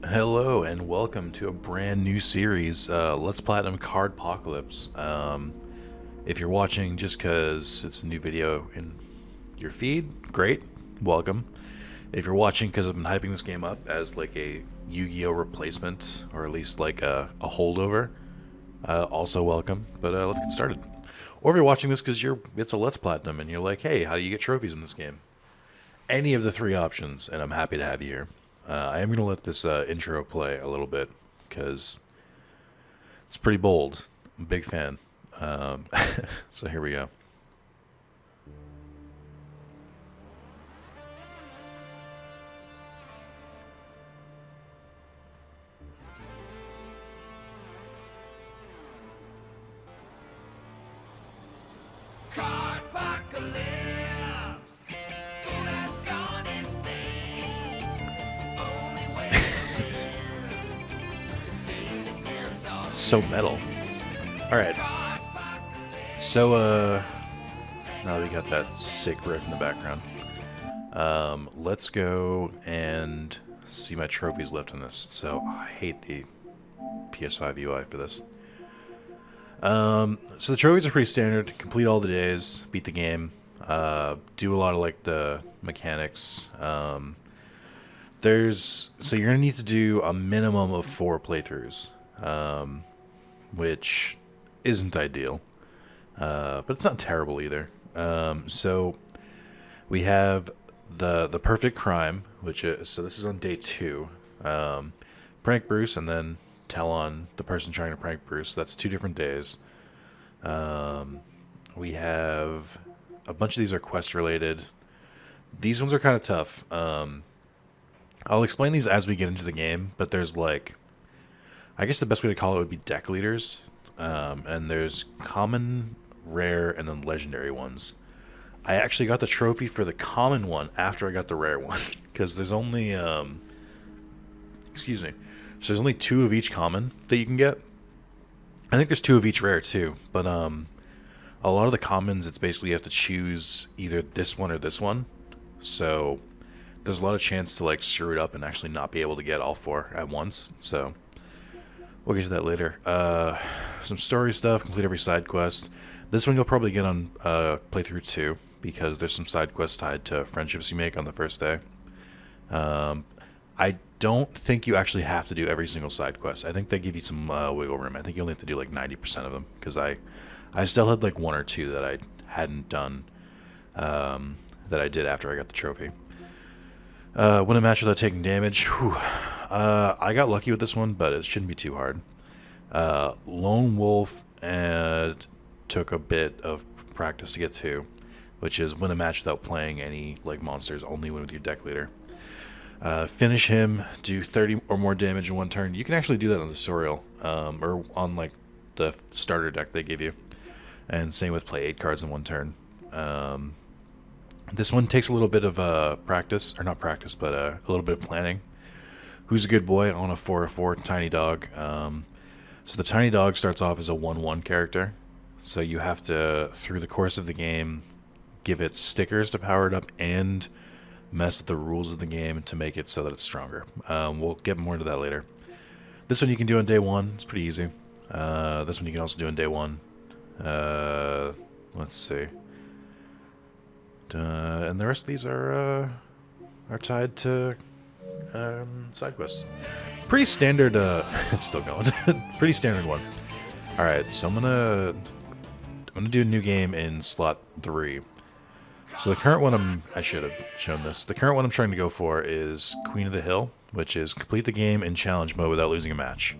Hello and welcome to a brand new series, Let's Platinum Cardpocalpse. If you're watching just because it's a new video in your feed, great, welcome. If you're watching because I've been hyping this game up as like a Yu-Gi-Oh replacement, or at least like a holdover, also welcome. But let's get started. Or if you're watching this because it's a Let's Platinum and you're like, hey, how do you get trophies in this game? Any of the three options, and I'm happy to have you here. I am going to let this intro play a little bit because it's pretty bold. I'm a big fan. So here we go. Cardpocalpse! School has gone insane. Only way to live. It's so metal. Alright, so now that we got that sick riff in the background, let's go and see my trophies left in this. So I hate the PS5 UI for this. So the trophies are pretty standard. Complete all the days, beat the game, do a lot of like the mechanics. So you're gonna need to do a minimum of 4 playthroughs, which isn't ideal, but it's not terrible either. So we have the perfect crime, which is, so this is on day 2. Prank Bruce and then tell on the person trying to prank Bruce. That's 2 different days. We have a bunch of these are quest related. These ones are kind of tough. I'll explain these as we get into the game, but there's like, I guess the best way to call it would be deck leaders. And there's common, rare, and then legendary ones. I actually got the trophy for the common one after I got the rare one, because there's only, excuse me, so there's only 2 of each common that you can get. I think there's 2 of each rare too, but a lot of the commons, it's basically you have to choose either this one or this one. So there's a lot of chance to like screw it up and actually not be able to get all 4 at once. So we'll get to that later. Some story stuff, complete every side quest. This one you'll probably get on playthrough 2 because there's some side quests tied to friendships you make on the first day. I don't think you actually have to do every single side quest. I think they give you some wiggle room. I think you only have to do like 90% of them, because I still had like 1 or 2 that I hadn't done, that I did after I got the trophy. Win a match without taking damage. Whew. I got lucky with this one, but it shouldn't be too hard. Lone Wolf took a bit of practice to get to, which is win a match without playing any like monsters, only win with your deck leader. Finish him, do 30 or more damage in 1 turn. You can actually do that on the tutorial, or on like the starter deck they give you. And same with play 8 cards in 1 turn. This one takes a little bit of practice, or not practice, but a little bit of planning. Who's a good boy on a 4/4 tiny dog? So the tiny dog starts off as a 1/1 character. So you have to, through the course of the game, give it stickers to power it up and mess with the rules of the game to make it so that it's stronger. We'll get more into that later. This one you can do on day 1. It's pretty easy. This one you can also do on day 1. Let's see. And the rest of these are tied to side quests. Pretty standard. It's still going. Pretty standard one. All right, so I'm gonna do a new game in slot 3. So the current one I should have shown this. The current one I'm trying to go for is Queen of the Hill, which is complete the game in challenge mode without losing a match.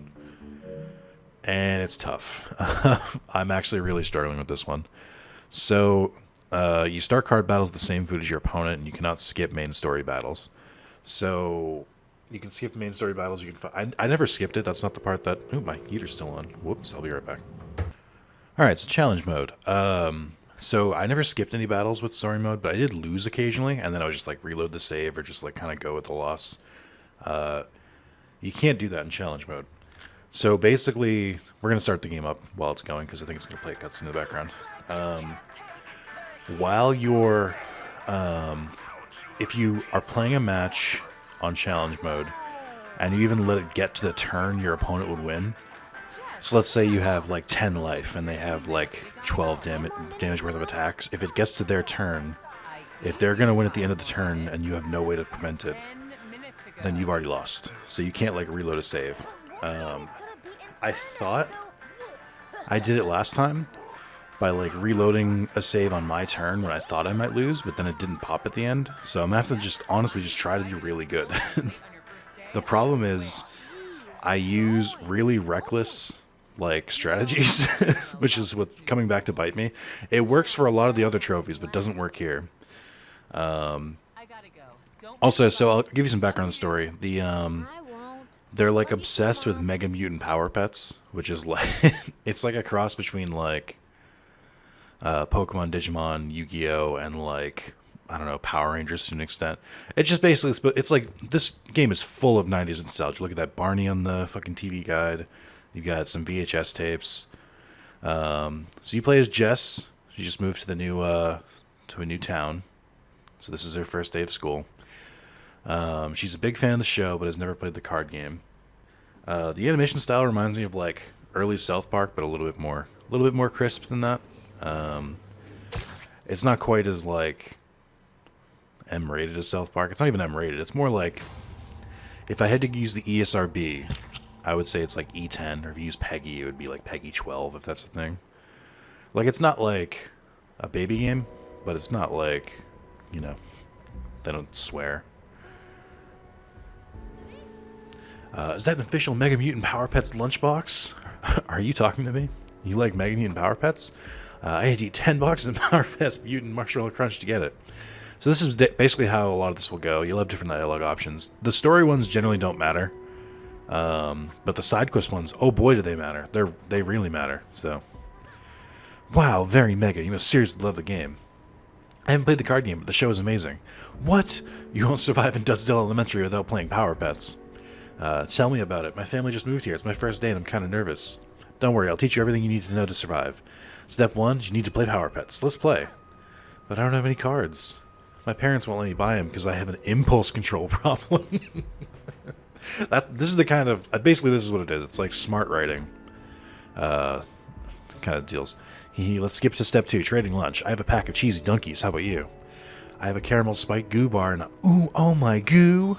And it's tough. I'm actually really struggling with this one. So you start card battles with the same food as your opponent, and you cannot skip main story battles. So you can skip main story battles. You can. I never skipped it. That's not the part that. Ooh, my heater's still on. Whoops. I'll be right back. All right. So challenge mode. So I never skipped any battles with story mode, but I did lose occasionally, and then I would just like reload the save or just like kind of go with the loss. You can't do that in challenge mode. So basically, we're gonna start the game up while it's going because I think it's gonna play cutscene in the background. While you're, if you are playing a match on challenge mode, and you even let it get to the turn your opponent would win. So let's say you have like 10 life and they have like 12 damage worth of attacks. If it gets to their turn, if they're going to win at the end of the turn and you have no way to prevent it, then you've already lost. So you can't like reload a save. I thought I did it last time by like reloading a save on my turn when I thought I might lose, but then it didn't pop at the end. So I'm gonna have to just honestly just try to do really good. The problem is I use really reckless like strategies, which is what's coming back to bite me. It works for a lot of the other trophies, but doesn't work here. Also, so I'll give you some background on the story. They're like obsessed with Mega Mutant Power Pets, which is like it's like a cross between like Pokemon, Digimon, Yu-Gi-Oh, and like I don't know, Power Rangers to an extent. It's just basically it's like this game is full of 90s nostalgia. Look at that Barney on the fucking TV guide. You got some VHS tapes. So you play as Jess. She just moved to the new to a new town. So this is her first day of school. She's a big fan of the show, but has never played the card game. The animation style reminds me of like early South Park, but a little bit more crisp than that. It's not quite as like M-rated as South Park. It's not even M-rated. It's more like if I had to use the ESRB, I would say it's like E10, or if you use PEGI, it would be like PEGI 12, if that's the thing. Like, it's not like a baby game, but it's not like, you know, they don't swear. Is that an official Mega Mutant Power Pets lunchbox? Are you talking to me? You like Mega Mutant Power Pets? I had to eat 10 boxes of Power Pets Mutant Marshmallow Crunch to get it. So this is basically how a lot of this will go. You'll have different dialogue options. The story ones generally don't matter. But the side quest ones, oh boy do they matter. They really matter. So, wow, very mega. You must seriously love the game. I haven't played the card game, but the show is amazing. What? You won't survive in Dudsdale Elementary without playing Power Pets. Tell me about it. My family just moved here. It's my first day and I'm kind of nervous. Don't worry, I'll teach you everything you need to know to survive. Step 1, you need to play Power Pets. Let's play. But I don't have any cards. My parents won't let me buy them because I have an impulse control problem. This is the kind of... basically, this is what it is. It's like smart writing. Kind of deals. Let's skip to step 2, trading lunch. I have a pack of cheesy donkeys. How about you? I have a caramel spiked goo bar and... Ooh, oh my goo!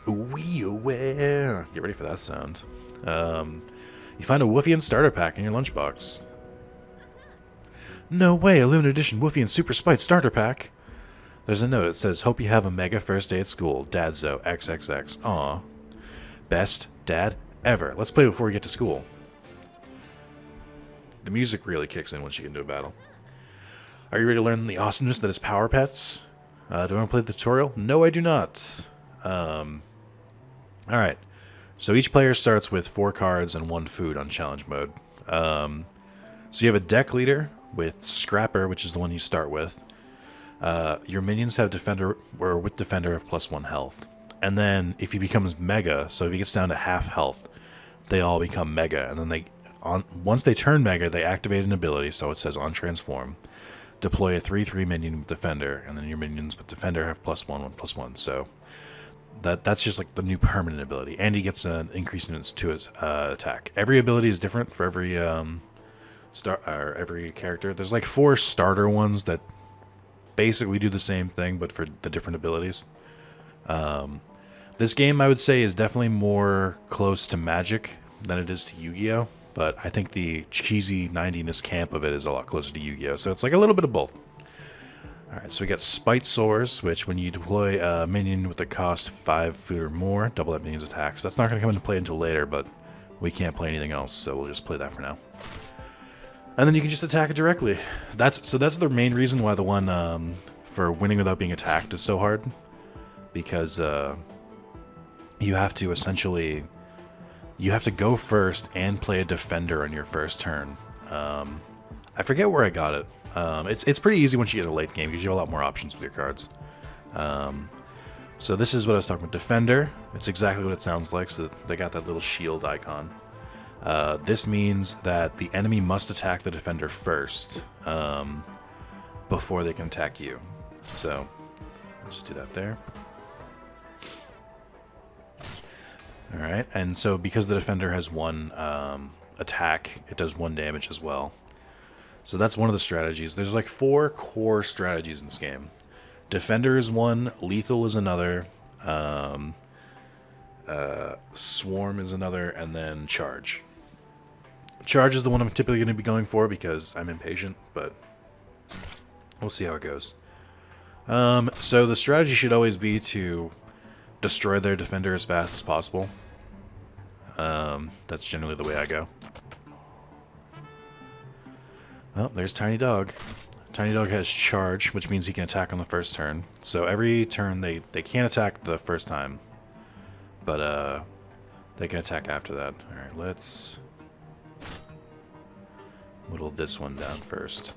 Ooh-wee, aware. Get ready for that sound. You find a Woofian starter pack in your lunchbox. No way, a limited edition Woofian Super Spite starter pack. There's a note that says, hope you have a mega first day at school. Dadzo, XXX. Aw. Best dad ever. Let's play before we get to school. The music really kicks in once you get into a battle. Are you ready to learn the awesomeness that is Power Pets? Do I want to play the tutorial? No, I do not. Alright. So each player starts with 4 cards and 1 food on challenge mode. So you have a deck leader with Scrapper, which is the one you start with. Your minions have Defender, or with Defender have +1 health. And then if he becomes Mega, so if he gets down to half health, they all become Mega. And then once they turn Mega, they activate an ability, so it says on Transform. Deploy a 3/3 minion with Defender, and then your minions with Defender have +1/+1. So that's just like the new permanent ability. And he gets an increase in his attack. Every ability is different for every every character. There's like 4 starter ones that basically do the same thing, but for the different abilities. This game, I would say, is definitely more close to Magic than it is to Yu-Gi-Oh! But I think the cheesy 90ness camp of it is a lot closer to Yu-Gi-Oh! So it's like a little bit of both. Alright, so we got Spite Sores, which when you deploy a minion with a cost 5 food or more, double that minion's attack. So that's not going to come into play until later, but we can't play anything else, so we'll just play that for now. And then you can just attack it directly. That's the main reason why the one for winning without being attacked is so hard. Because you have to essentially... You have to go first and play a defender on your first turn. I forget where I got it. It's pretty easy once you get a late game because you have a lot more options with your cards. So this is what I was talking about. Defender. It's exactly what it sounds like. So they got that little shield icon. This means that the enemy must attack the defender first before they can attack you. So let's just do that there. Alright, and so because the defender has one attack, it does 1 damage as well. So that's one of the strategies. There's like 4 core strategies in this game. Defender is one, lethal is another, swarm is another, and then charge. Charge is the one I'm typically going to be going for because I'm impatient, but we'll see how it goes. So the strategy should always be to destroy their defender as fast as possible. That's generally the way I go. Oh, there's Tiny Dog. Tiny Dog has charge, which means he can attack on the first turn. So every turn they can't attack the first time, but they can attack after that. Alright, let's whittle this one down first.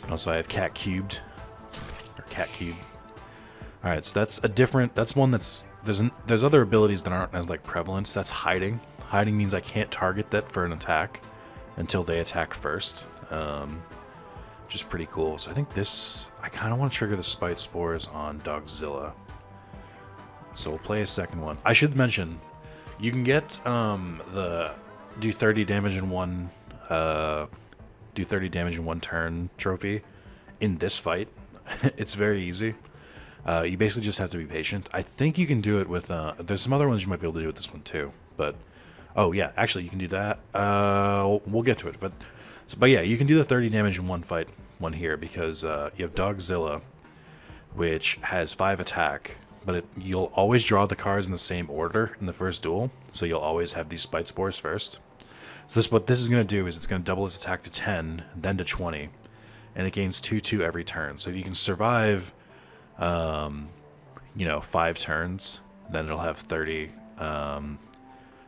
Also, I have Cat Cubed. Or Cat Cube. Alright, so that's a different... That's one that's... There's other abilities that aren't as, like, prevalent. That's Hiding. Hiding means I can't target that for an attack until they attack first. Which is pretty cool. So I think this... I kind of want to trigger the Spite Spores on Dogzilla. So we'll play a second one. I should mention, you can get the do 30 damage in one... do 30 damage in 1 turn trophy in this fight. It's very easy. You basically just have to be patient. I think you can do it with there's some other ones you might be able to do with this one too, but oh yeah, actually you can do that. We'll get to it, but yeah, you can do the 30 damage in one fight, one here, because you have Dogzilla, which has 5 attack, but you'll always draw the cards in the same order in the first duel, so you'll always have these Spite Spores first. So what this is going to do is it's going to double its attack to 10, then to 20, and it gains 2/2 every turn. So if you can survive, 5 turns, then it'll have 30,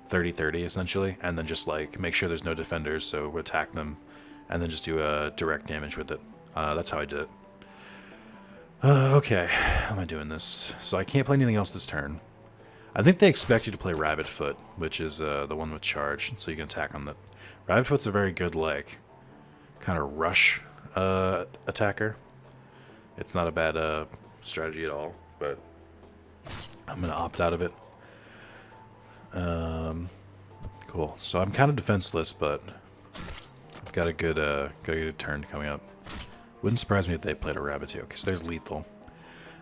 30 essentially, and then just like make sure there's no defenders, so we'll attack them, and then just do a direct damage with it. That's how I did it. Okay, how am I doing this? So I can't play anything else this turn. I think they expect you to play Rabbit Foot, which is the one with charge, so you can attack on the... Rabbit Foot's a very good, like, kind of rush attacker. It's not a bad strategy at all, but I'm going to opt out of it. Cool. So I'm kind of defenseless, but I've got a good turn coming up. Wouldn't surprise me if they played a Rabbit too, because there's Lethal.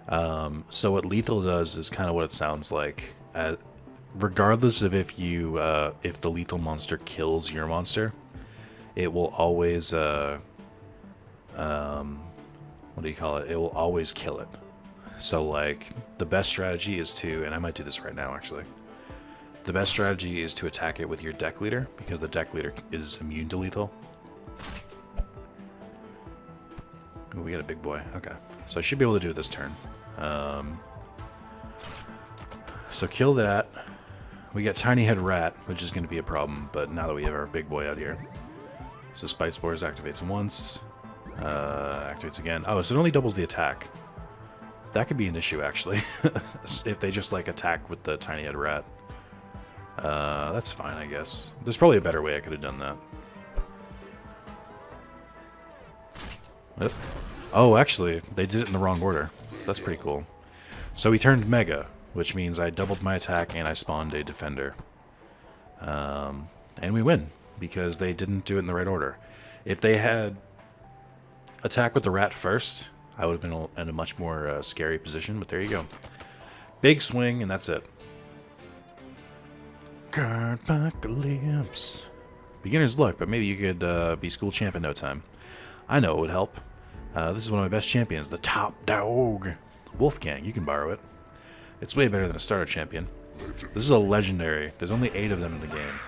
So what Lethal does is kind of what it sounds like. Regardless of if the lethal monster kills your monster, it will always what do you call it? It will always kill it. So like the best strategy is to, and I might do this right now actually. The best strategy is to attack it with your deck leader, because the deck leader is immune to lethal. Ooh, we got a big boy. Okay, so I should be able to do it this turn. So kill that. We got Tiny Head Rat, which is going to be a problem, but now that we have our big boy out here. So Spite Spores activates once, activates again. Oh, so it only doubles the attack. That could be an issue, actually, if they just, like, attack with the Tiny Head Rat. That's fine, I guess. There's probably a better way I could have done that. Yep. Oh, actually, they did it in the wrong order. That's pretty cool. So he turned Mega, which means I doubled my attack and I spawned a defender. And we win, because they didn't do it in the right order. If they had attack with the rat first, I would have been in a much more scary position, but there you go. Big swing, and that's it. Cardpocalpse. Beginner's luck, but maybe you could be school champ in no time. I know it would help. This is one of my best champions, the Top Dog. Wolfgang, you can borrow it. It's way better than a starter champion. This is a legendary. There's only 8 of them in the game.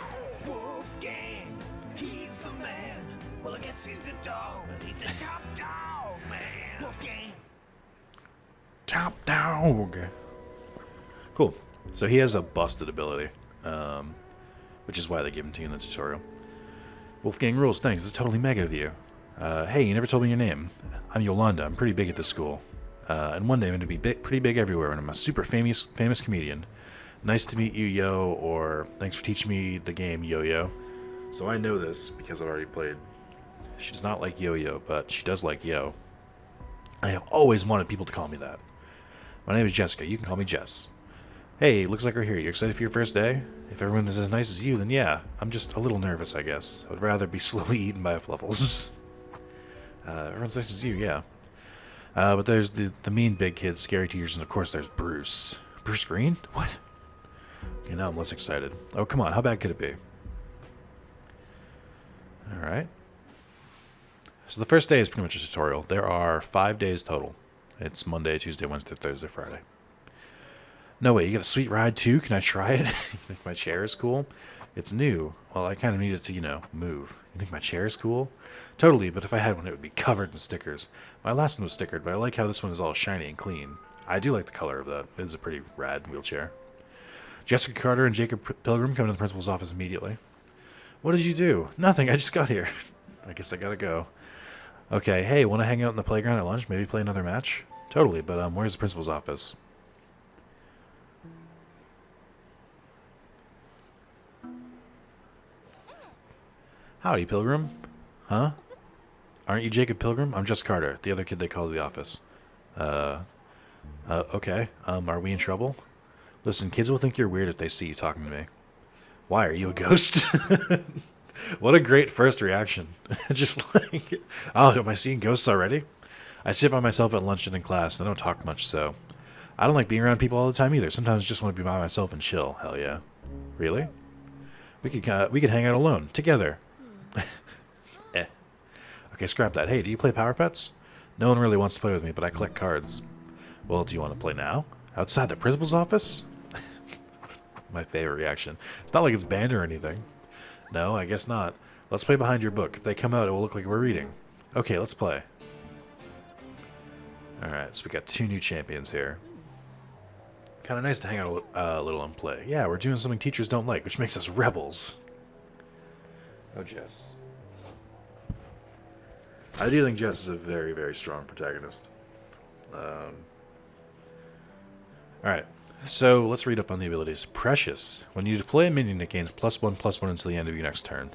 Wolfgang, he's the man. Well, I guess he's a dog. He's the top dog, man. Wolfgang. Top Dog. Cool. So he has a busted ability, which is why they give him to you in the tutorial. Wolfgang rules. Thanks. It's totally mega of you. Hey, you never told me your name. I'm Yolanda. I'm pretty big at this school. And one day I'm going to be pretty big everywhere, and I'm a super famous comedian. Nice to meet you, Yo, or thanks for teaching me the game, Yo-Yo. So I know this because I've already played. She does not like Yo-Yo, but she does like Yo. I have always wanted people to call me that. My name is Jessica. You can call me Jess. Hey, looks like we're here. You excited for your first day? If everyone is as nice as you, then yeah. I'm just a little nervous, I guess. I would rather be slowly eaten by fluffles. Everyone's nice as you, yeah. But there's the mean big kids, scary teachers, and of course there's Bruce. Bruce Green? What? Okay, now I'm less excited. Oh, come on. How bad could it be? Alright. So the first day is pretty much a tutorial. There are 5 days total. It's Monday, Tuesday, Wednesday, Thursday, Friday. No way, you got a sweet ride too? Can I try it? You think my chair is cool? It's new. Well, I kind of need it to, you know, move. You think my chair is cool? Totally, but if I had one, it would be covered in stickers. My last one was stickered, but I like how this one is all shiny and clean. I do like the color of that. It is a pretty rad wheelchair. Jessica Carter and Jacob Pilgrim come to the principal's office immediately. What did you do? Nothing, I just got here. I guess I gotta go. Okay, hey, want to hang out in the playground at lunch? Maybe play another match? Totally, but where's the principal's office? Howdy, Pilgrim. Huh? Aren't you Jacob Pilgrim? I'm Jess Carter, the other kid they call to the office. Okay. Are we in trouble? Listen, kids will think you're weird if they see you talking to me. Why, are you a ghost? What a great first reaction. Just like, oh, am I seeing ghosts already? I sit by myself at lunch and in class, and I don't talk much, so... I don't like being around people all the time either. Sometimes I just want to be by myself and chill. Hell yeah. Really? We could hang out alone. Together. Eh. Okay, scrap that. Hey, do you play Power Pets? No one really wants to play with me, but I collect cards. Well, do you want to play now? Outside the principal's office? My favorite reaction. It's not like it's banned or anything. No, I guess not. Let's play behind your book. If they come out, it will look like we're reading. Okay, let's play. Alright, so we got 2 new champions here. Kind of nice to hang out a little and play. Yeah, we're doing something teachers don't like, which makes us rebels. Oh, Jess. I do think Jess is a very, very strong protagonist. Alright, so let's read up on the abilities. Precious. When you deploy a minion, it gains +1/+1 until the end of your next turn.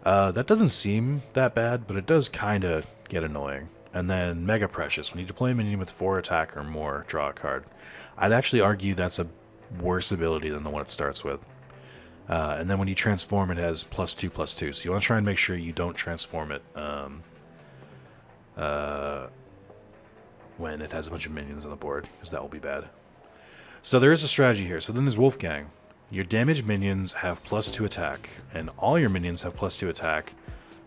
That doesn't seem that bad, but it does kind of get annoying. And then Mega Precious. When you deploy a minion with 4 attack or more, draw a card. I'd actually argue that's a worse ability than the one it starts with. And then when you transform, it has +2/+2. So you want to try and make sure you don't transform it when it has a bunch of minions on the board, because that will be bad. So there is a strategy here. So then there's Wolfgang. Your damaged minions have +2 attack, and all your minions have +2 attack.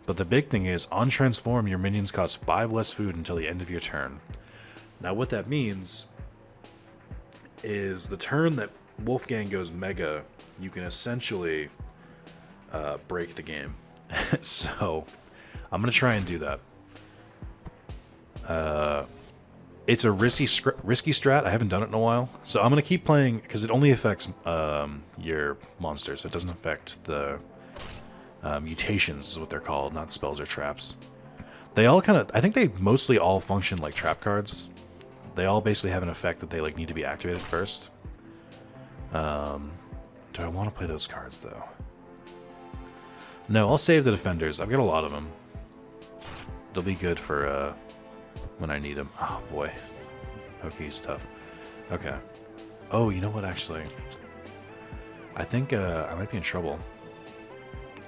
But the big thing is, on transform, your minions cost 5 less food until the end of your turn. Now what that means is the turn that Wolfgang goes Mega, you can essentially break the game. So I'm going to try and do that. It's a risky strat. I haven't done it in a while. So I'm going to keep playing, because it only affects your monsters. So it doesn't affect the mutations, is what they're called, not spells or traps. They all kind of, I think they mostly all function like trap cards. They all basically have an effect that they like need to be activated first. Do I want to play those cards though? No, I'll save the defenders. I've got a lot of them. They'll be good for when I need them. Oh boy, Poke's tough. Okay. Oh, you know what? Actually, I think I might be in trouble.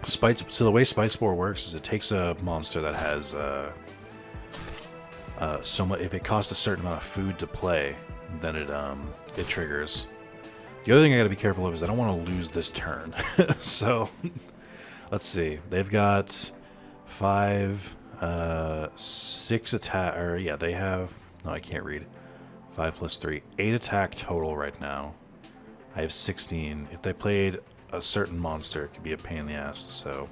So the way Spite Spore works is it takes a monster that has so much. If it costs a certain amount of food to play, then it triggers. The other thing I got to be careful of is I don't want to lose this turn. So let's see. They've got 6 attack. Or yeah, they have. No, I can't read. 5 + 3, 8 attack total right now. I have 16. If they played a certain monster, it could be a pain in the ass. So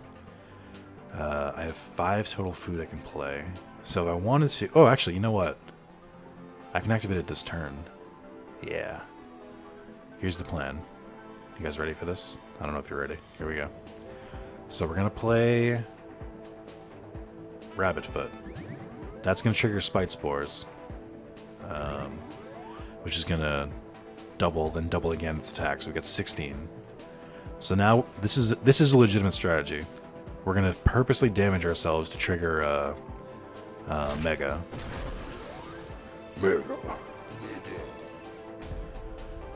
I have 5 total food I can play. So if I wanted to, oh, actually, you know what? I can activate it this turn. Yeah. Here's the plan. You guys ready for this? I don't know if you're ready. Here we go. So we're gonna play Rabbitfoot. That's gonna trigger Spite Spores, which is gonna double, then double again its attack. So we got 16. So now this is a legitimate strategy. We're gonna purposely damage ourselves to trigger Mega.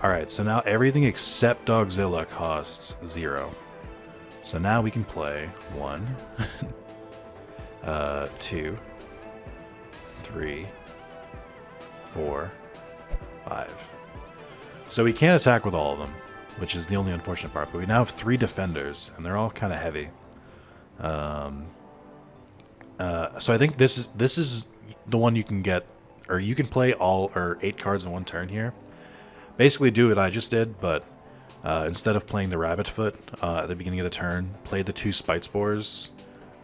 Alright, so now everything except Dogzilla costs 0. So now we can play 1, 2, 3, 4, 5. So we can't attack with all of them, which is the only unfortunate part. But we now have 3 defenders, and they're all kind of heavy. So I think this is the one you can get, or you can play all or 8 cards in one turn here. Basically, do what I just did, but instead of playing the Rabbit Foot at the beginning of the turn, play the 2 Spite Spores,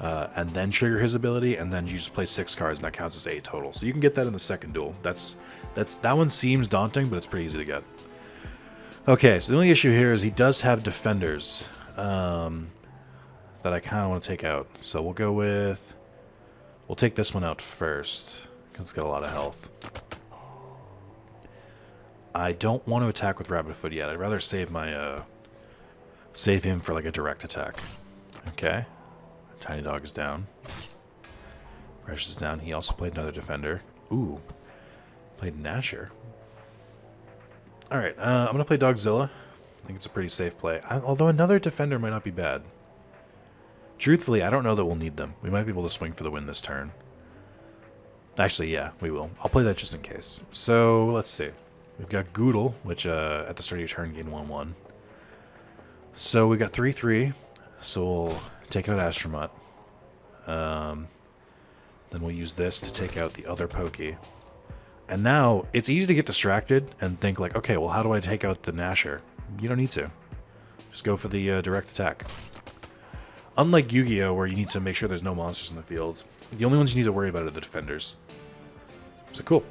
and then trigger his ability, and then you just play 6 cards, and that counts as 8 total. So you can get that in the second duel. That one seems daunting, but it's pretty easy to get. Okay, so the only issue here is he does have defenders that I kind of want to take out. So we'll go with... We'll take this one out first, because it's got a lot of health. I don't want to attack with Rabbit Foot yet. I'd rather save my save him for like a direct attack. Okay. Tiny Dog is down. Precious is down. He also played another defender. Ooh. Played Nasher. Alright, I'm going to play Dogzilla. I think it's a pretty safe play. Although another defender might not be bad. Truthfully, I don't know that we'll need them. We might be able to swing for the win this turn. Actually, yeah, we will. I'll play that just in case. So, let's see. We've got Goodle, which at the start of your turn gain 1/1. So we got 3/3. So we'll take out Astromot. Then we'll use this to take out the other Pokey. And now it's easy to get distracted and think like, okay, well, how do I take out the Nasher? You don't need to. Just go for the direct attack. Unlike Yu-Gi-Oh, where you need to make sure there's no monsters in the field, the only ones you need to worry about are the defenders. So cool.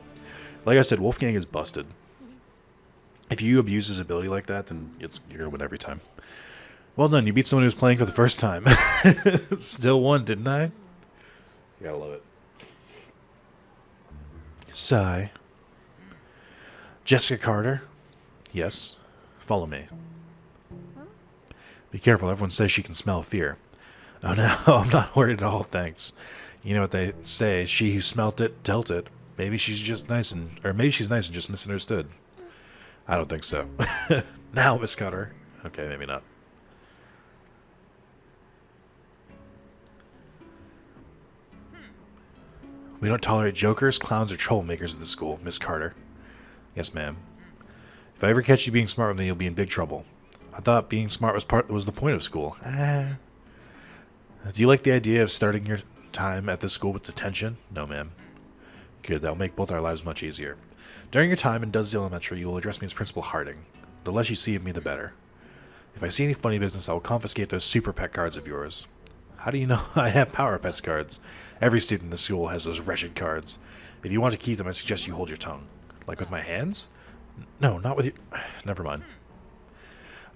Like I said, Wolfgang is busted. If you abuse his ability like that, then you're going to win every time. Well done, you beat someone who's playing for the first time. Still won, didn't I? You gotta love it. Sigh. Jessica Carter. Yes. Follow me. Be careful, everyone says she can smell fear. Oh no, I'm not worried at all, thanks. You know what they say, she who smelt it, dealt it. Maybe she's just nice and... Or maybe she's nice and just misunderstood. I don't think so. Now, Miss Cutter. Okay, maybe not. We don't tolerate jokers, clowns, or troublemakers at the school, Miss Carter. Yes, ma'am. If I ever catch you being smart with me, you'll be in big trouble. I thought being smart was the point of school. Do you like the idea of starting your time at this school with detention? No, ma'am. Good, that'll make both our lives much easier. During your time in Dudesdale Elementary, you will address me as Principal Harding. The less you see of me, the better. If I see any funny business, I will confiscate those Super Pet cards of yours. How do you know I have Power Pets cards? Every student in the school has those wretched cards. If you want to keep them, I suggest you hold your tongue. Like with my hands? No, not with you. Never mind.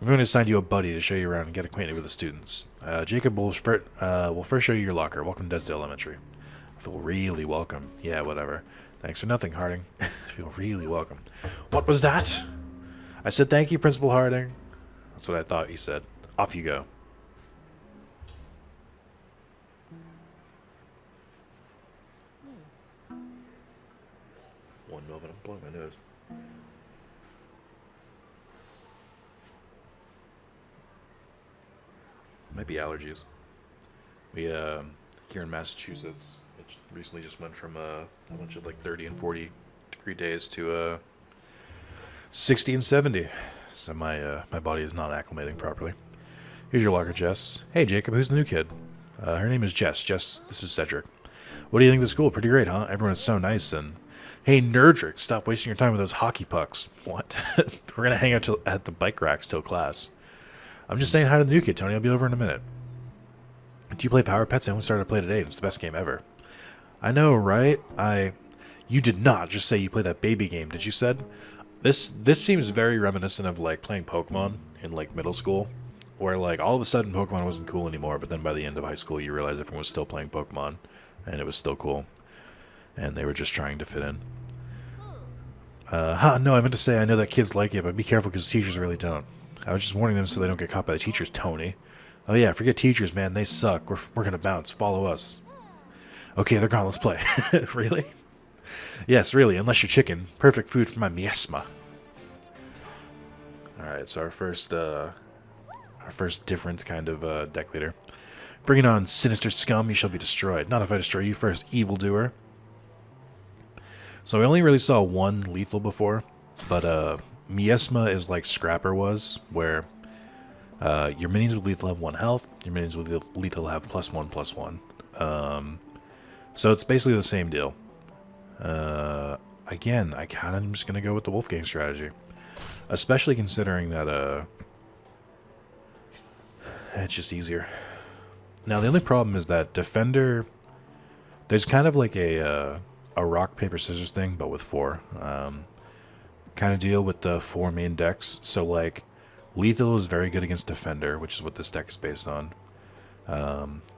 I'm going to assign you a buddy to show you around and get acquainted with the students. Jacob will first show you your locker. Welcome to Dudesdale Elementary. I feel really welcome. Yeah, whatever. Thanks for nothing, Harding. I feel really welcome. What was that? I said thank you, Principal Harding. That's what I thought you said. Off you go. One moment, I'm blowing my nose. Might be allergies. We here in Massachusetts, it recently just went from a bunch of like 30 and 40 degree days to 60 and 70. So my body is not acclimating properly. Here's your locker, Jess. Hey Jacob, who's the new kid? Her name is Jess. Jess, this is Cedric. What do you think of the school? Pretty great, huh? Everyone is so nice and... Hey, Nerdrick, stop wasting your time with those hockey pucks. What? We're gonna hang out at the bike racks till class. I'm just saying hi to the new kid, Tony. I'll be over in a minute. Do you play Power Pets? I only started to play today, and it's the best game ever. I know, right? You did not just say you play that baby game, did you said? This seems very reminiscent of, like, playing Pokemon in, like, middle school. Where, like, all of a sudden Pokemon wasn't cool anymore, but then by the end of high school you realize everyone was still playing Pokemon. And it was still cool. And they were just trying to fit in. No, I meant to say I know that kids like it, but be careful because teachers really don't. I was just warning them so they don't get caught by the teachers, Tony. Oh yeah, forget teachers, man. They suck. We're gonna bounce. Follow us. Okay, they're gone. Let's play. Really? Yes, really. Unless you're chicken. Perfect food for my miasma. Alright, so our first different kind of deck leader. Bringing on Sinister Scum, you shall be destroyed. Not if I destroy you first, evildoer. So I only really saw one lethal before, but Miasma is like Scrapper was, where your minions with lethal have 1 health, your minions with lethal have +1/+1. So it's basically the same deal. Again, I kind of am just going to go with the Wolfgang strategy. Especially considering that it's just easier. Now the only problem is that Defender, there's kind of like a rock, paper, scissors thing, but with 4. Kind of deal with the 4 main decks. So like, Lethal is very good against Defender, which is what this deck is based on.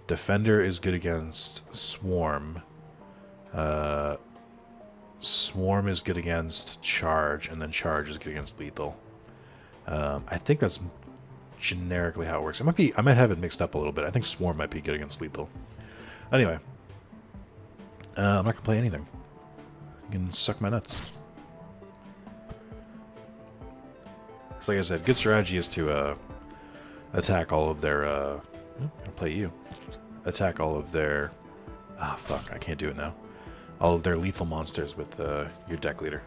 Defender is good against Swarm. Swarm is good against Charge, and then Charge is good against Lethal. I think that's generically how it works. I might have it mixed up a little bit. I think Swarm might be good against Lethal. Anyway, I'm not gonna play anything. You can suck my nuts. So like I said, good strategy is to attack all of their. I'm gonna play you. Attack all of their. Ah, fuck! I can't do it now. All of their lethal monsters with your deck leader.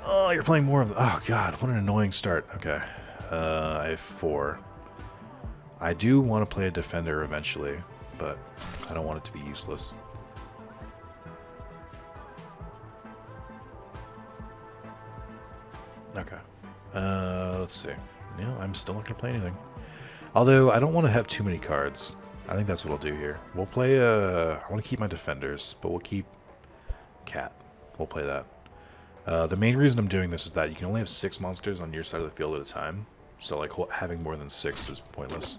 Oh, you're playing more of. Oh god, what an annoying start. Okay, I have 4. I do want to play a defender eventually, but I don't want it to be useless. Okay. Let's see. No, I'm still not going to play anything. Although, I don't want to have too many cards. I think that's what I'll do here. We'll play, I want to keep my defenders, but we'll keep Cat. We'll play that. The main reason I'm doing this is that you can only have 6 monsters on your side of the field at a time. So, like, having more than 6 is pointless.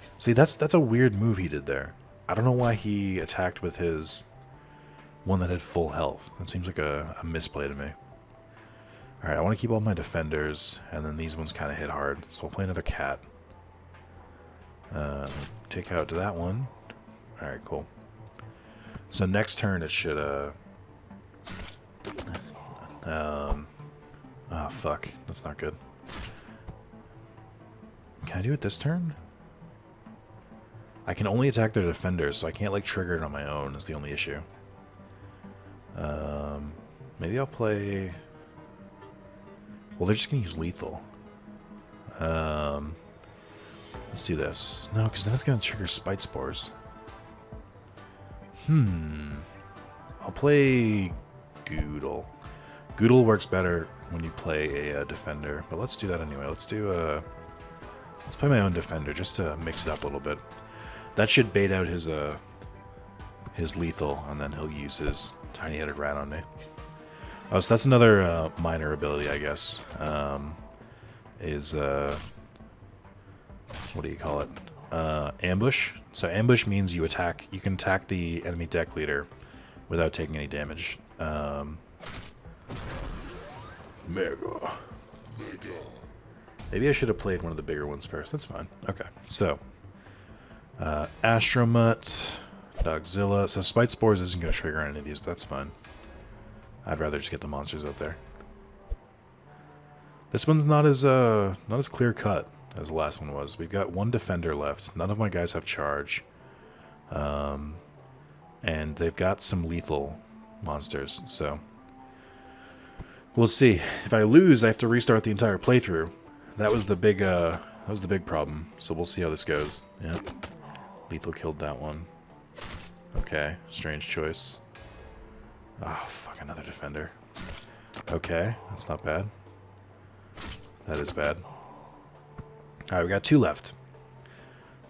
See, that's a weird move he did there. I don't know why he attacked with his one that had full health. That seems like a misplay to me. Alright, I want to keep all my defenders, and then these ones kind of hit hard. So I'll play another Cat. Take out that one. Alright, cool. So next turn it should, oh, fuck. That's not good. Can I do it this turn? I can only attack their defenders, so I can't, like, trigger it on my own is the only issue. Maybe I'll play... Well, they're just going to use lethal. Let's do this. No, because then it's going to trigger Spite Spores. I'll play Goodle. Goodle works better when you play a defender, but let's do that anyway. Let's play my own defender just to mix it up a little bit. That should bait out his lethal, and then he'll use his tiny-headed rat on me. Oh, so that's another minor ability, I guess. What do you call it? Ambush. So ambush means you can attack the enemy deck leader without taking any damage. Mega. Maybe I should have played one of the bigger ones first. That's fine. Okay, so Astromut, Dogzilla. So Spite Spores isn't going to trigger any of these, but that's fine. I'd rather just get the monsters out there. This one's not as clear cut as the last one was. We've got 1 defender left. None of my guys have charge, and they've got some lethal monsters. So we'll see. If I lose, I have to restart the entire playthrough. That was the big problem. So we'll see how this goes. Yep. Lethal killed that one. Okay, strange choice. Oh, fuck, another defender. Okay, that's not bad. That is bad. Alright, we got 2 left.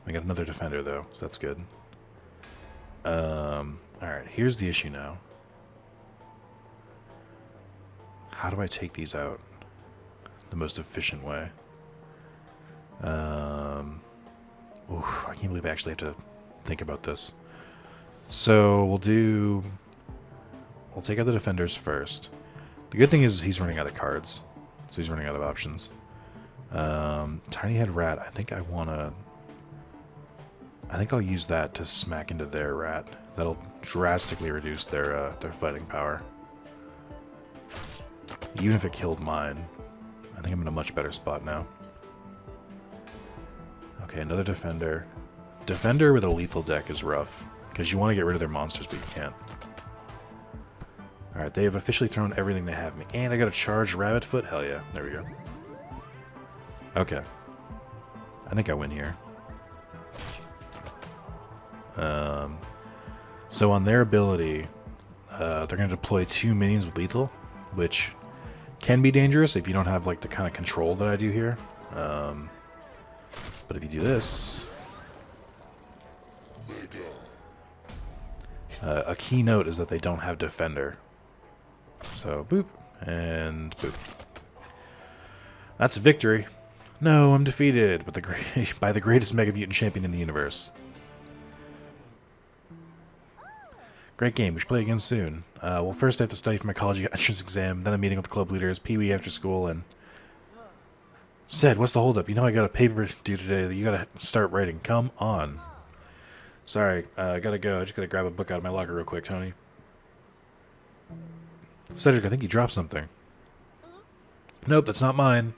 We got another defender, though, so that's good. Alright, here's the issue now. How do I take these out the most efficient way? Oof, I can't believe I actually have to think about this. So, we'll take out the defenders first. The good thing is he's running out of cards, so he's running out of options. Tiny Head Rat, I think I'll use that to smack into their rat. That'll drastically reduce their fighting power. even if it killed mine. I think I'm in a much better spot now. Okay, another defender. Defender with a lethal deck is rough, because you want to get rid of their monsters, but you can't. Alright, they have officially thrown everything they have at me. And I got a charged rabbit foot? Hell yeah. There we go. Okay. I think I win here. So on their ability, they're going to deploy 2 minions with lethal, which can be dangerous if you don't have like the kind of control that I do here. But if you do this, a key note is that they don't have defender. So boop and boop. That's a victory. No, I'm defeated by the greatest Mega Mutant champion in the universe. Great game. We should play again soon. Well, first I have to study for my college entrance exam, then a meeting with the club leaders, Pee-wee after school, and... Said, what's the holdup? You know I got a paper due today that you gotta start writing. Come on. Sorry, I gotta go. I just gotta grab a book out of my locker real quick, Tony. Cedric, I think you dropped something. Nope, that's not mine.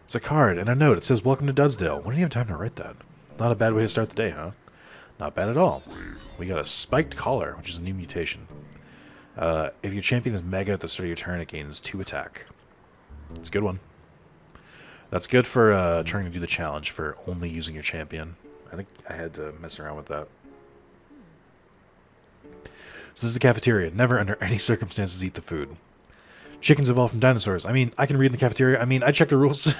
It's a card and a note. It says, welcome to Dudsdale. When do you have time to write that? Not a bad way to start the day, huh? Not bad at all. We got a spiked collar, which is a new mutation. If your champion is mega at the start of your turn, it gains 2 attack. It's a good one. That's good for trying to do the challenge for only using your champion. I think I had to mess around with that. So this is the cafeteria. Never under any circumstances eat the food. Chickens evolved from dinosaurs. I mean, I can read in the cafeteria. I mean, I checked the rules.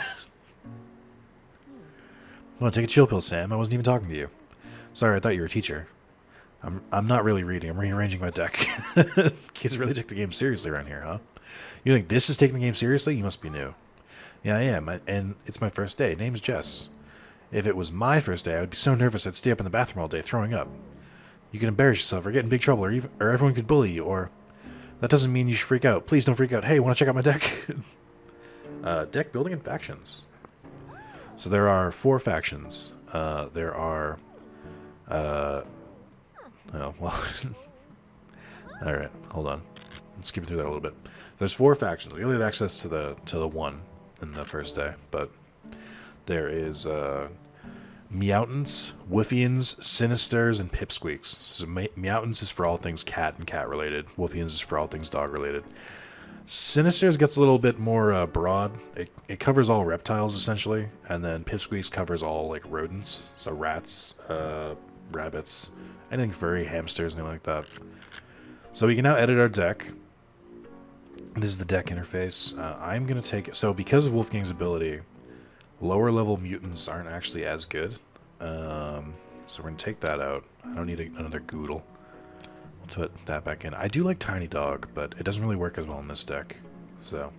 Well, take a chill pill, Sam. I wasn't even talking to you. Sorry, I thought you were a teacher. I'm not really reading. I'm rearranging my deck. Kids really take the game seriously around here, huh? You think this is taking the game seriously? You must be new. Yeah, I am, and it's my first day. Name's Jess. If it was my first day, I would be so nervous I'd stay up in the bathroom all day throwing up. You could embarrass yourself or get in big trouble, or everyone could bully you, or... That doesn't mean you should freak out. Please don't freak out. Hey, want to check out my deck? Deck building and factions. So there are 4 factions. There are... oh, well... Alright, hold on. Let's skip through that a little bit. There's 4 factions. We only have access to the one in the first day, but there is Meowtons, Woofians, Sinisters, and Pipsqueaks. So Meowtons is for all things cat and cat related. Woofians is for all things dog related. Sinisters gets a little bit more broad. It covers all reptiles essentially, and then Pipsqueaks covers all like rodents, so rats, rabbits, anything furry, hamsters, anything like that. So we can now edit our deck. This is the deck interface. I'm going to take... So because of Wolfgang's ability, lower level mutants aren't actually as good. So we're going to take that out. I don't need another Goodle. We'll put that back in. I do like Tiny Dog, but it doesn't really work as well in this deck. So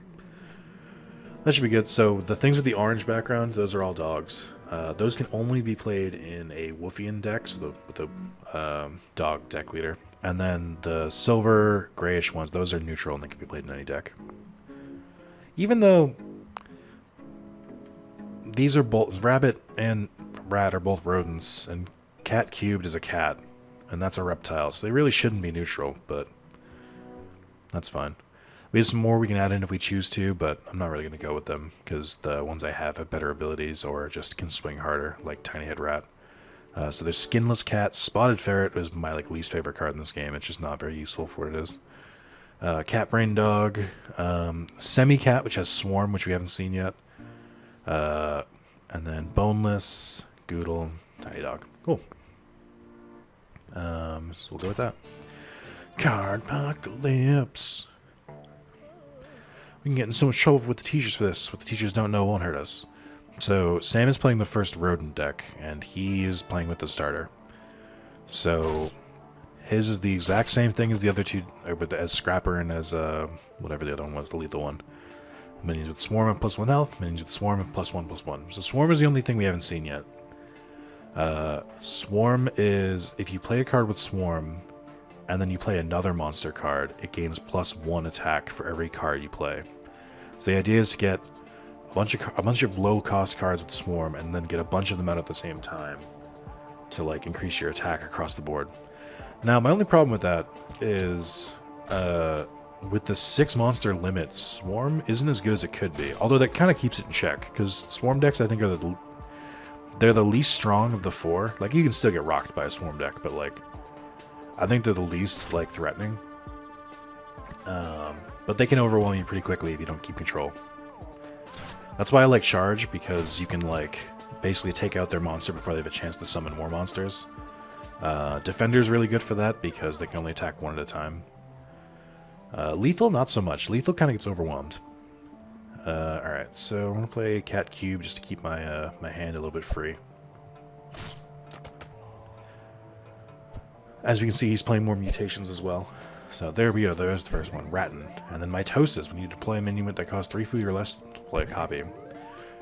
that should be good. So the things with the orange background, those are all dogs. Those can only be played in a Wolfian deck, so with the dog deck leader. And then the silver, grayish ones, those are neutral and they can be played in any deck. Even though these are both... Rabbit and rat are both rodents, and cat cubed is a cat, and that's a reptile. So they really shouldn't be neutral, but that's fine. We have some more we can add in if we choose to, but I'm not really going to go with them, because the ones I have better abilities or just can swing harder, like Tiny Head Rat. So there's Skinless Cat. Spotted Ferret is my least favorite card in this game. It's just not very useful for what it is. Cat Brain Dog. Semi-Cat, which has Swarm, which we haven't seen yet. And then Boneless, Goodle, Tiny Dog. Cool. So we'll go with that. Cardpocalpse. We can get in so much trouble with the teachers for this. What the teachers don't know won't hurt us. So Sam is playing the first rodent deck, and he is playing with the starter. So his is the exact same thing as the other two, but as Scrapper and as whatever the other one was, the lethal one. Minions with Swarm and +1 health, minions with Swarm and +1/+1. So Swarm is the only thing we haven't seen yet. Swarm is, if you play a card with Swarm, and then you play another monster card, it gains +1 attack for every card you play. So the idea is to get a bunch of low-cost cards with Swarm, and then get a bunch of them out at the same time to like increase your attack across the board. Now, my only problem with that is with the 6 monster limit, Swarm isn't as good as it could be. Although that kind of keeps it in check, because Swarm decks I think are they're the least strong of the 4. Like, you can still get rocked by a Swarm deck, but like, I think they're the least like threatening. But they can overwhelm you pretty quickly if you don't keep control. That's why I like Charge, because you can like basically take out their monster before they have a chance to summon more monsters. Defender's really good for that because they can only attack one at a time. Lethal, not so much. Lethal kind of gets overwhelmed. Alright, so I'm going to play Cat Cube just to keep my my hand a little bit free. As we can see, he's playing more mutations as well. So there we go, there's the first one, Ratton. And then Mitosis, when you deploy a minion that costs 3 food or less to play a copy. And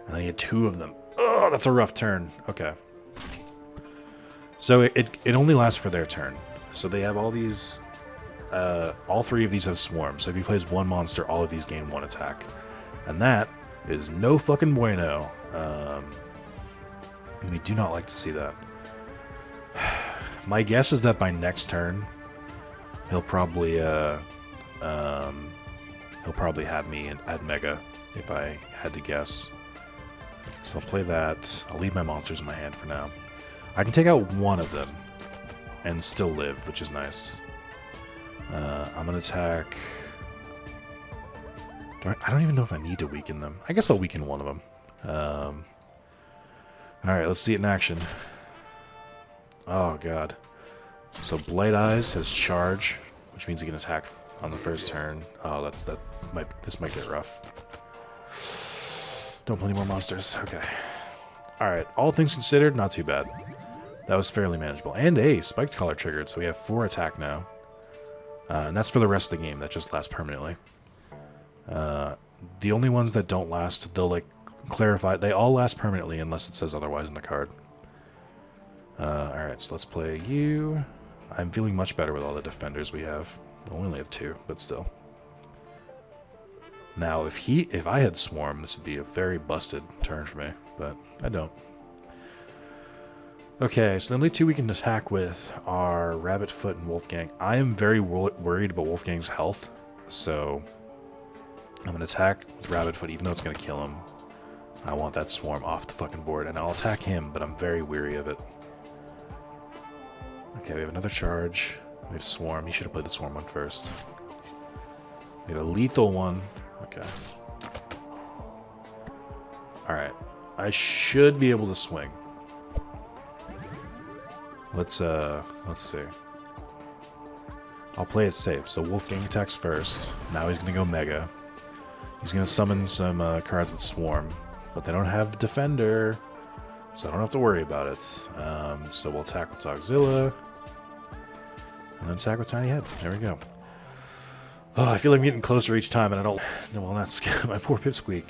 then he had 2 of them. Oh, that's a rough turn. Okay. So it only lasts for their turn. So they have all these... all 3 of these have Swarm. So if he plays 1 monster, all of these gain 1 attack. And that is no fucking bueno. We do not like to see that. My guess is that by next turn, he'll probably have me at Mega, if I had to guess. So I'll play that. I'll leave my monsters in my hand for now. I can take out 1 of them and still live, which is nice. I'm gonna attack. I don't even know if I need to weaken them. I guess I'll weaken 1 of them. Alright, let's see it in action. Oh god. So Blight Eyes has Charge, which means he can attack on the first turn. Oh, this might get rough. Don't play any more monsters. Okay. Alright, all things considered, not too bad. That was fairly manageable. And a Spiked Collar triggered, so we have 4 attack now. And that's for the rest of the game. That just lasts permanently. The only ones that don't last, they'll like clarify. They all last permanently unless it says otherwise in the card. Alright, so let's play you. I'm feeling much better with all the defenders we have. We only have 2, but still. Now, if I had Swarm, this would be a very busted turn for me, but I don't. Okay, so the only 2 we can attack with are Rabbitfoot and Wolfgang. I am very worried about Wolfgang's health, so I'm going to attack with Rabbitfoot even though it's going to kill him. I want that Swarm off the fucking board, and I'll attack him, but I'm very weary of it. Okay, we have another Charge. We have Swarm. You should have played the Swarm one first. We have a lethal one. Okay. Alright. I should be able to swing. Let's see. I'll play it safe. So Wolfgang attacks first. Now he's gonna go Mega. He's gonna summon some cards with Swarm, but they don't have Defender, so I don't have to worry about it. So we'll attack with Dogzilla, and then attack with Tiny Head. There we go. Oh, I feel like I'm getting closer each time, and I don't... No, well, that's my poor Pipsqueak.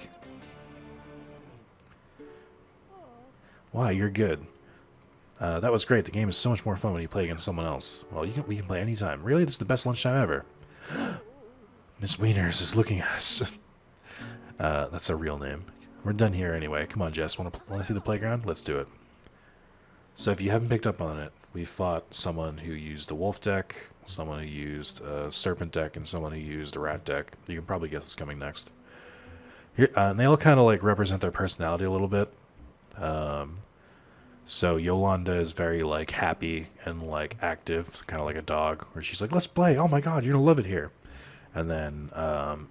Wow, you're good. That was great. The game is so much more fun when you play against someone else. Well, we can play anytime. Really? This is the best lunchtime ever. Miss Wieners is looking at us. That's a real name. We're done here anyway. Come on, Jess. Want to see the playground? Let's do it. So if you haven't picked up on it, we fought someone who used a wolf deck, someone who used a serpent deck, and someone who used a rat deck. You can probably guess what's coming next. Here, and they all kind of like represent their personality a little bit. So Yolanda is very like happy and like active, kind of like a dog, where she's like, "Let's play! Oh my God, you're gonna love it here." And then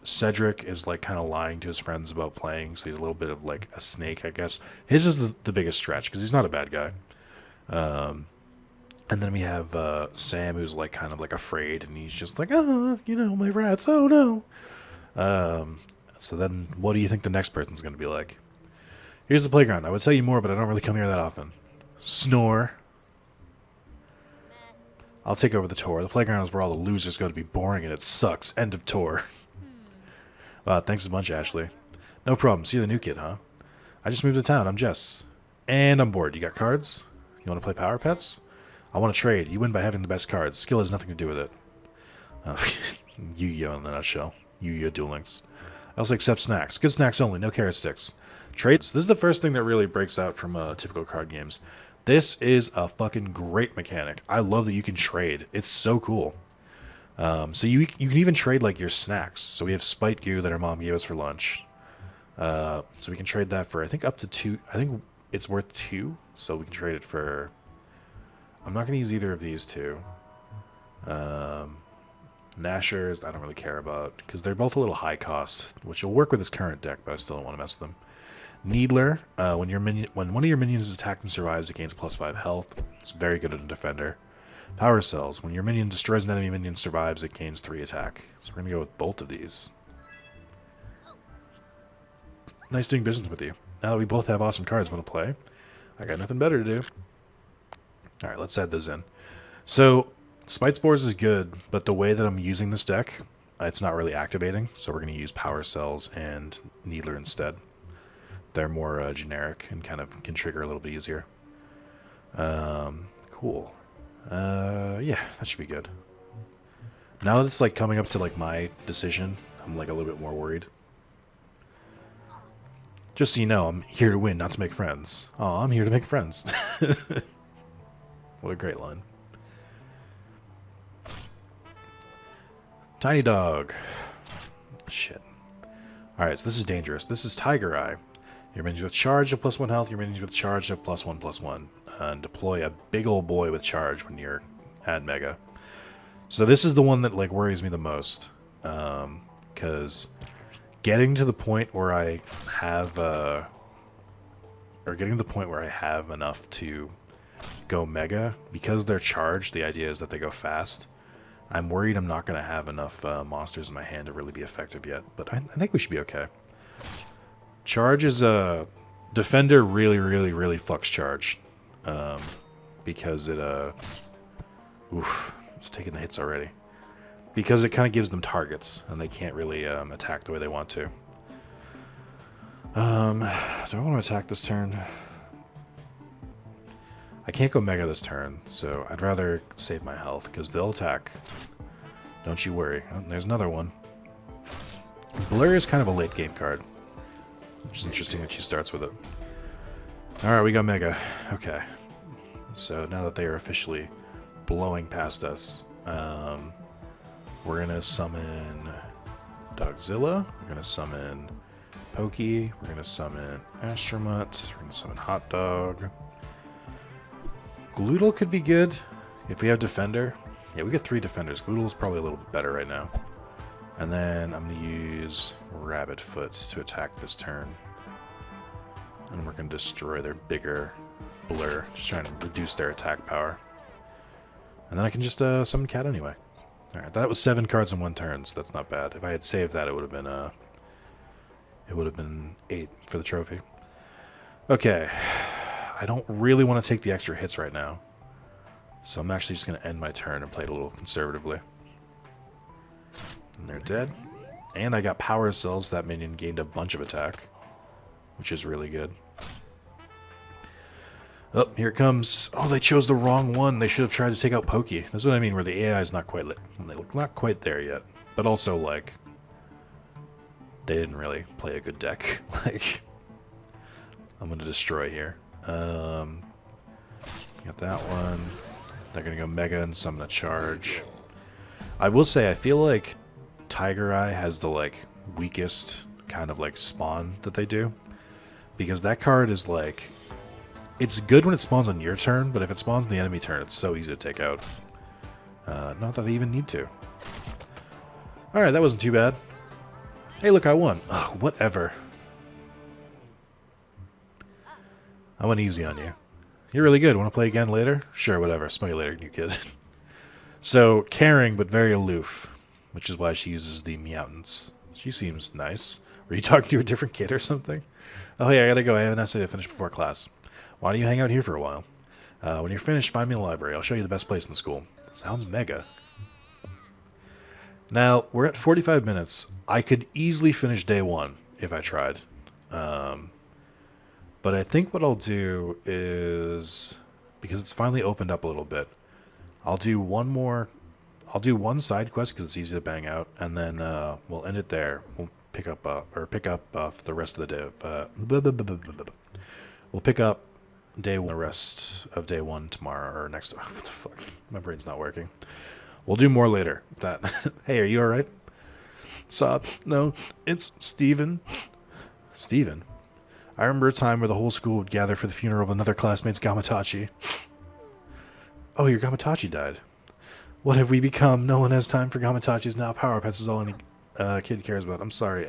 Cedric is like kind of lying to his friends about playing, so he's a little bit of like a snake, I guess. His is the biggest stretch because he's not a bad guy. And then we have Sam, who's like kind of like afraid, and he's just like, "Oh, you know, my rats! Oh no!" So then, what do you think the next person's gonna be like? Here's the playground. I would tell you more, but I don't really come here that often. Snore. I'll take over the tour. The playground is where all the losers go to be boring, and it sucks. End of tour. Thanks a bunch, Ashley. No problem. See you the new kid, huh? I just moved to town. I'm Jess. And I'm bored. You got cards? You want to play Power Pets? I want to trade. You win by having the best cards. Skill has nothing to do with it. Yu-Gi-Oh! In a nutshell. Yu-Gi-Oh! Duel Links. I also accept snacks. Good snacks only. No carrot sticks. Trades. This is the first thing that really breaks out from typical card games. This is a fucking great mechanic. I love that you can trade. It's so cool. So you can even trade like your snacks. So we have Spite Goo that our mom gave us for lunch. So we can trade that for, I think, up to 2. I think it's worth 2, so we can trade it for... I'm not going to use either of these two. Nashers, I don't really care about, because they're both a little high cost, which will work with this current deck, but I still don't want to mess with them. Needler, when one of your minions is attacked and survives, it gains +5 health. It's very good at a defender. Power Cells, when your minion destroys an enemy minion and survives, it gains 3 attack. So we're going to go with both of these. Nice doing business with you. Now that we both have awesome cards we want to play, I got nothing better to do. Alright, let's add those in. So, Spite Spores is good, but the way that I'm using this deck, it's not really activating, so we're going to use Power Cells and Needler instead. They're more generic and kind of can trigger a little bit easier. Cool. Yeah, that should be good. Now that it's like coming up to like my decision, I'm like a little bit more worried. Just so you know, I'm here to win, not to make friends. Aw, I'm here to make friends. What a great line. Tiny Dog. Shit. Alright, so this is dangerous. This is Tiger Eye. Your minions with charge of +1 health, your minions with charge of +1/+1. And deploy a big old boy with charge when you're at Mega. So this is the one that like worries me the most. Because getting to the point where I have enough to go Mega, because they're charged, the idea is that they go fast. I'm worried I'm not going to have enough monsters in my hand to really be effective yet, but I think we should be okay. Charge is a... Defender really fucks Charge. Because it... Oof, it's taking the hits already. Because it kind of gives them targets, and they can't really attack the way they want to. Do I want to attack this turn? I can't go Mega this turn, so I'd rather save my health, because they'll attack. Don't you worry. Oh, there's another one. Blur is kind of a late game card, which is interesting that she starts with it. Alright, we got Mega. Okay. So now that they are officially blowing past us, we're going to summon Dogzilla, we're going to summon Pokey, we're going to summon Astromut, we're going to summon Hot Dog. Gloodle could be good if we have Defender. Yeah, we get 3 Defenders. Gloodle is probably a little bit better right now. And then I'm going to use Rabbit Foot to attack this turn. And we're going to destroy their bigger Blur, just trying to reduce their attack power. And then I can just summon Cat anyway. Alright, that was 7 cards in 1 turn, so that's not bad. If I had saved that, it would have been 8 for the trophy. Okay. I don't really want to take the extra hits right now. So I'm actually just going to end my turn and play it a little conservatively. And they're dead. And I got Power Cells. That minion gained a bunch of attack, which is really good. Oh, here it comes. Oh, they chose the wrong one. They should have tried to take out Pokey. That's what I mean, where the AI is not quite not quite there yet. But also, like, they didn't really play a good deck. Like, I'm going to destroy here. Got that one. They're going to go Mega and summon a Charge. I will say, I feel like Tiger Eye has the, like, weakest kind of, like, spawn that they do. Because that card is, like... It's good when it spawns on your turn, but if it spawns on the enemy turn, it's so easy to take out. Not that I even need to. Alright, that wasn't too bad. Hey, look, I won. Ugh, whatever. I went easy on you. You're really good. Want to play again later? Sure, whatever. Smell you later, you kid. So, caring, but very aloof. Which is why she uses the Meowtons. She seems nice. Were you talking to a different kid or something? Oh, hey, I gotta go. I have an essay to finish before class. Why don't you hang out here for a while? When you're finished, find me in the library. I'll show you the best place in the school. Sounds mega. Now, we're at 45 minutes. I could easily finish day 1 if I tried. But I think what I'll do is, because it's finally opened up a little bit, I'll do one side quest because it's easy to bang out, and then we'll end it there. We'll pick up the rest of the day. We'll pick up day 1, the rest of day 1 tomorrow or next. What the fuck? My brain's not working. We'll do more later. That. Hey, are you all right? Sup? No, it's Steven. Steven? I remember a time where the whole school would gather for the funeral of another classmate's Gamatachi. Oh, your Gamatachi died. What have we become? No one has time for Gamatachis now. Power Pets is all any kid cares about. I'm sorry.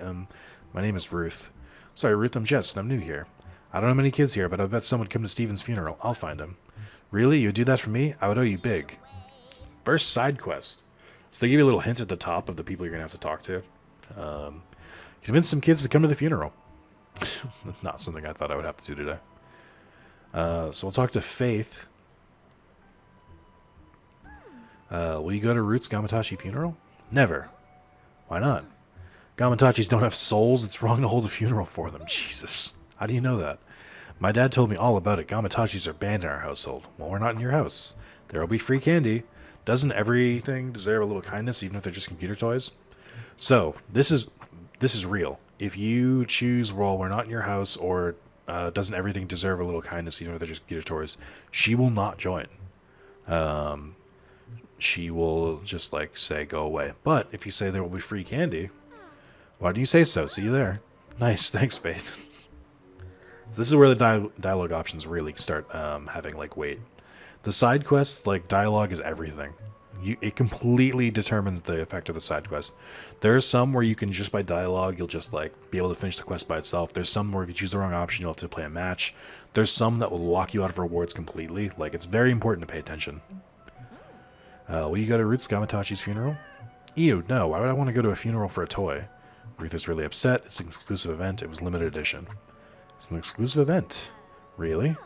My name is Ruth. Sorry, Ruth, I'm Jess, and I'm new here. I don't know many kids here, but I bet someone would come to Steven's funeral. I'll find him. Really? You would do that for me? I would owe you big. First side quest. So they give you a little hint at the top of the people you're going to have to talk to. Convince some kids to come to the funeral. Not something I thought I would have to do today. So we'll talk to Faith. Will you go to Root's Gamatachi funeral? Never. Why not? Gamatachis don't have souls. It's wrong to hold a funeral for them. Jesus. How do you know that? My dad told me all about it. Gamatachis are banned in our household. Well, we're not in your house. There will be free candy. Doesn't everything deserve a little kindness, even if they're just computer toys? So, this is real. If you choose, well, we're not in your house, or doesn't everything deserve a little kindness, even if they're just computer toys, she will not join. She will just, like, say, go away. But if you say there will be free candy, why do you say so? See you there. Nice, thanks, Faith. This is where the dialogue options really start having, like, weight. The side quests, like, dialogue is everything. It completely determines the effect of the side quest. There are some where you can just by dialogue, you'll just, like, be able to finish the quest by itself. There's some where if you choose the wrong option, you'll have to play a match. There's some that will lock you out of rewards completely. Like, it's very important to pay attention. Will you go to Ruth's Gamatachi's funeral? Ew, no. Why would I want to go to a funeral for a toy? Ruth is really upset. It's an exclusive event. It was limited edition. It's an exclusive event. Really?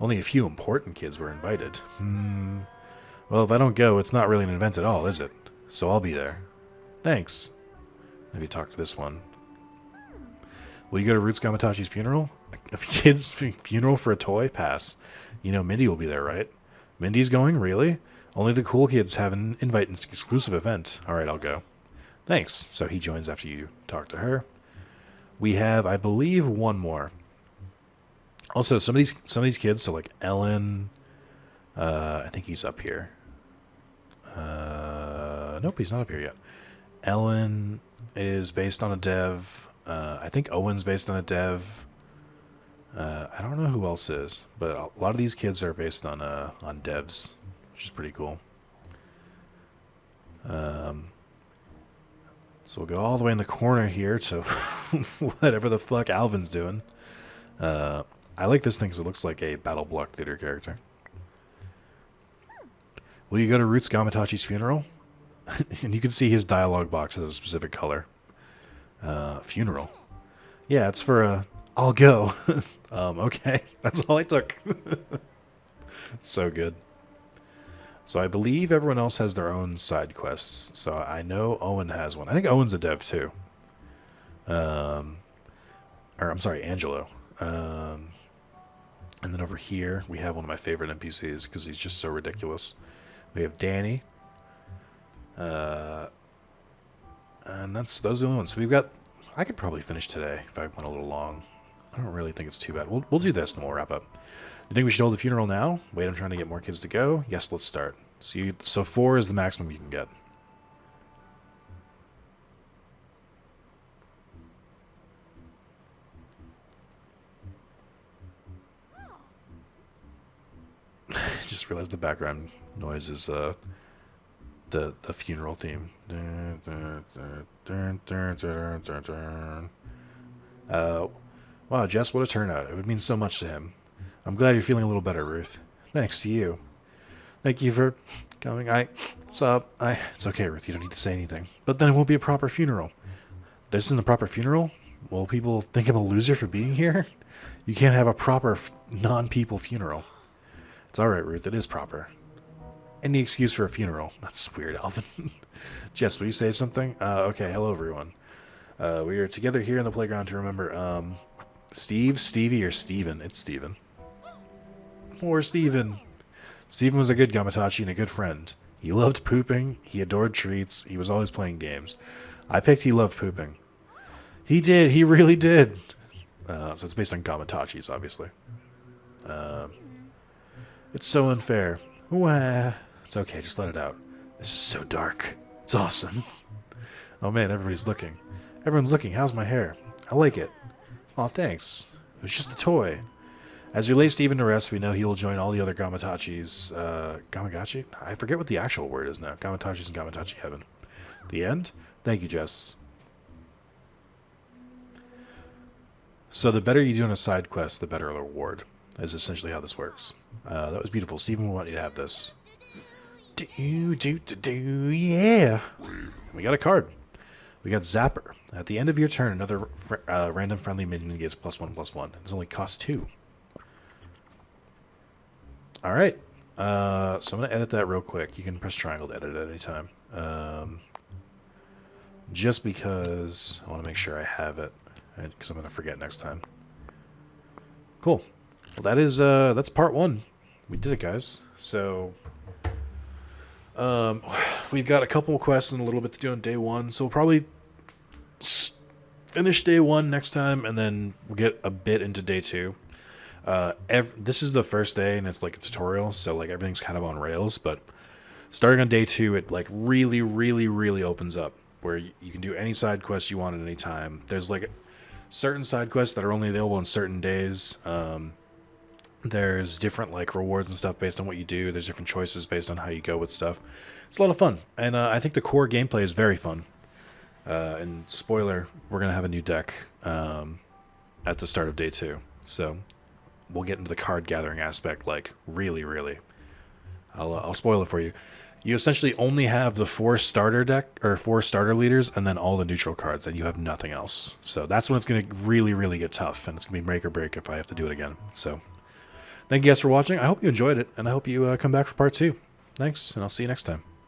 Only a few important kids were invited. Well, if I don't go, it's not really an event at all, is it? So I'll be there. Thanks. Maybe talk to this one. Will you go to Ruth's Gamatachi's funeral? A kid's funeral for a toy? Pass. You know Mindy will be there, right? Mindy's going? Really? Only the cool kids have an invite in an exclusive event. Alright, I'll go. Thanks. So he joins after you talk to her. We have, I believe, one more. Also, some of these kids, so like Ellen, I think he's up here. Nope, he's not up here yet. Ellen is based on a dev. I think Owen's based on a dev. I don't know who else is, but a lot of these kids are based on devs, which is pretty cool. So we'll go all the way in the corner here to whatever the fuck Alvin's doing. I like this thing because it looks like a Battle Block Theater character. Will you go to Ruth's Gamatachi's funeral? And you can see his dialogue box has a specific color. Funeral. Yeah, it's for a... I'll go. Okay. That's all I took. It's so good. So I believe everyone else has their own side quests. So I know Owen has one. I think Owen's a dev too. Or I'm sorry, Angelo. And then over here, we have one of my favorite NPCs because he's just so ridiculous. We have Danny. And those are the only ones. So we've got... I could probably finish today if I went a little long. I don't really think it's too bad. We'll do this and we'll wrap up. You think we should hold the funeral now? Wait, I'm trying to get more kids to go. Yes, let's start. So 4 is the maximum you can get. Just realized the background noise is the funeral theme. Wow, Jess, what a turnout. It would mean so much to him. I'm glad you're feeling a little better, Ruth. Thanks to you. Thank you for coming. It's okay, Ruth. You don't need to say anything. But then it won't be a proper funeral. This isn't a proper funeral? Will people think I'm a loser for being here? You can't have a proper non-people funeral. It's alright, Ruth. It is proper. Any excuse for a funeral. That's weird, Alvin. Jess, will you say something? Okay, hello, everyone. We are together here in the playground to remember, Steve, Stevie, or Steven? It's Steven. Poor Steven. Steven was a good Gamatachi and a good friend. He loved pooping, he adored treats, he was always playing games. I picked he loved pooping. He did, he really did. So it's based on Gamatachis, obviously. It's so unfair. Wah. It's okay, just let it out. This is so dark. It's awesome. Oh man, everybody's looking. Everyone's looking. How's my hair? I like it. Aw, thanks. It was just a toy. As we lay Steven to rest, we know he will join all the other Gamatachis. Gamagachi? I forget what the actual word is now. Gamatachis and Gamatachi Heaven. The end? Thank you, Jess. So the better you do on a side quest, the better the reward. Is essentially how this works. That was beautiful. Steven, we want you to have this. Yeah. We got a card. We got Zapper. At the end of your turn, another random friendly minion gets +1/+1. It only costs 2. Alright. So I'm going to edit that real quick. You can press triangle to edit at any time. Just because I want to make sure I have it. Because I'm going to forget next time. Cool. Well, that's part 1. We did it, guys. So we've got a couple of quests and a little bit to do on day 1. So we'll probably finish day 1 next time, and then we'll get a bit into day 2. This is the first day, and it's like a tutorial, so like everything's kind of on rails. But starting on day 2, it like really, really, really opens up, where you can do any side quest you want at any time. There's like certain side quests that are only available on certain days. There's different like rewards and stuff based on what you do. There's different choices based on how you go with stuff. It's a lot of fun, and I think the core gameplay is very fun. And spoiler, we're gonna have a new deck at the start of day 2, so we'll get into the card gathering aspect like really, really. I'll spoil it for you. You essentially only have the 4 starter deck or 4 starter leaders, and then all the neutral cards, and you have nothing else. So that's when it's gonna really, really get tough, and it's gonna be make or break if I have to do it again. So thank you guys for watching. I hope you enjoyed it, and I hope you come back for part 2. Thanks, and I'll see you next time.